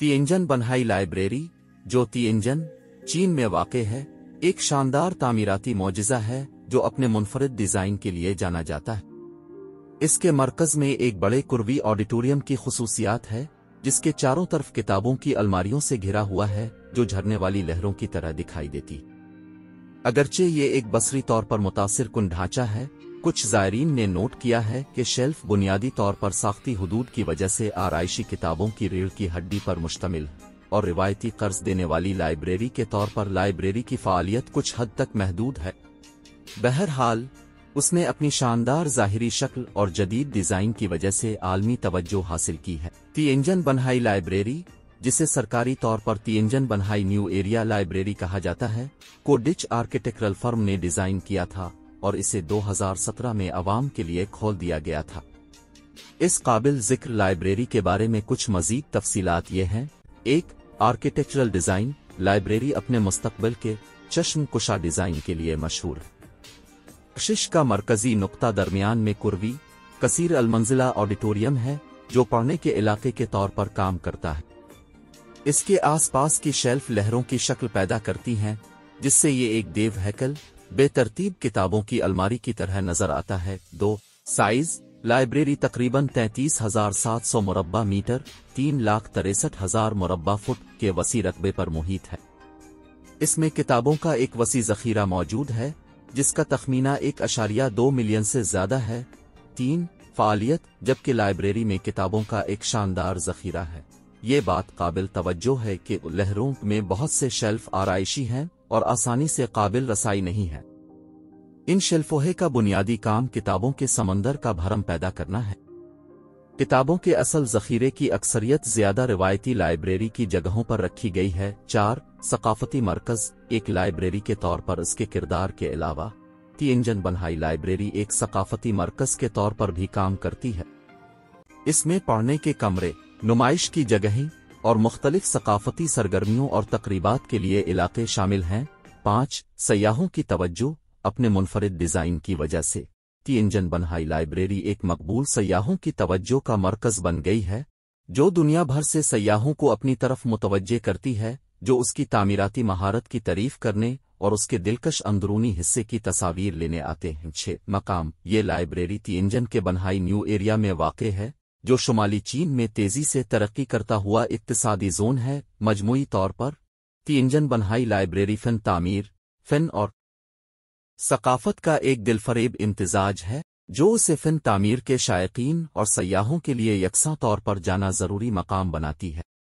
तिएनजन बन्हाई library, जो तिएनजन, चीन में वाक़ है, एक शानदार तामीराती मौजज़ा है जो अपने मुनफरिद डिज़ाइन के लिए जाना जाता है। इसके मरकज़ में एक बड़े कुरवी ऑडिटोरियम की खुसूसियात है, जिसके चारों तरफ किताबों की अलमारियों से घिरा हुआ है जो झरने वाली लहरों की तरह दिखाई देती। अगरचे ये एक बसरी तौर पर मुतासिर कुन ढांचा है, कुछ ज़ायरीन ने नोट किया है कि शेल्फ बुनियादी तौर पर साख्ती हुदूद की वजह से आराइशी किताबों की रीढ़ की हड्डी पर मुश्तमिल है और रिवायती कर्ज देने वाली लाइब्रेरी के तौर पर लाइब्रेरी की फ़ालियत कुछ हद तक महदूद है। बहरहाल, उसने अपनी शानदार ज़ाहिरी शक्ल और जदीद डिज़ाइन की वजह से आलमी तवज्जो हासिल की है। तिएनजन बन्हाई लाइब्रेरी, जिसे सरकारी तौर पर तिएनजन बन्हाई न्यू एरिया लाइब्रेरी कहा जाता है, को डिच आर्किटेक्चरल फर्म ने डिज़ाइन किया था और इसे 2017 में अवाम के लिए खोल दिया गया था। इस काबिल ज़िक्र लाइब्रेरी के बारे में कुछ मज़ीद तफसीलात ये हैं। 1. Architectural design. लाइब्रेरी अपने मुस्तकबिल के चश्म कुशा डिज़ाइन के लिए मशहूर है। कशिश का मरकजी नुक्ता दरमियान में कुरवी, कसीर अलमंजिला ऑडिटोरियम है जो पढ़ने के इलाके के तौर पर काम करता है। इसके आसपास की शेल्फ लहरों की शक्ल पैदा करती हैं, जिससे ये एक देव हैकल बेतरतीब किताबों की अलमारी की तरह नजर आता है। 2. साइज। लाइब्रेरी तकरीबन 33,700 मुरब्बा मीटर 3,63,000 मुरब्बा फुट के वसी रकबे पर मुहित है। इसमें किताबों का एक वसी ज़ख़ीरा मौजूद है, जिसका तखमीना 1.2 मिलियन से ज़्यादा है। 3. फ़ालियत। जबकि लाइब्रेरी में किताबों का एक शानदार ज़ख़ीरा है, ये बात काबिल तवज्जो है कि लहरों में बहुत से शेल्फ आराइशी हैं और आसानी से काबिल रसाई नहीं है। इन शेल्फों का बुनियादी काम किताबों के समंदर का भरम पैदा करना है। किताबों के असल ज़ख़ीरे की अक्सरियत ज़्यादा रिवायती लाइब्रेरी की जगहों पर रखी गई है। 4. सकाफ़ती मरकज़। एक लाइब्रेरी के तौर पर इसके किरदार के अलावा तिएनजन बन्हाई लाइब्रेरी एक सकाफ़ती मरकज़ के तौर पर भी काम करती है। इसमें पढ़ने के कमरे, नुमाइश की जगहें और मुख्तलिफ सकाफ़ती सरगर्मियों और तक़रीबात के लिए इलाके शामिल हैं। 5. सयाहों की तवज्जो। अपने मुनफरिद डिज़ाइन की वजह से तिएनजन बन्हाई लाइब्रेरी एक मकबूल सयाहों की तवज्जो का मरकज़ बन गई है, जो दुनिया भर से सयाहों को अपनी तरफ मुतवज्जे करती है, जो उसकी तामीराती महारत की तारीफ करने और उसके दिलकश अंदरूनी हिस्से की तस्वीर लेने आते हैं। 6. मकाम। ये लाइब्रेरी तिएनजन के बन्हाई न्यू एरिया में वाक़ है, जो शुमाली चीन में तेज़ी से तरक्की करता हुआ इक्तिसादी जोन है। मजमूई तौर पर तिएनजन बन्हाई लाइब्रेरी फ़न तामीर, फ़न और सकाफ़त का एक दिलफरेब इम्तिजाज है, जो उसे फ़न तामीर के शायकीन और सयाहों के लिए यकसा तौर पर जाना ज़रूरी मकाम बनाती है।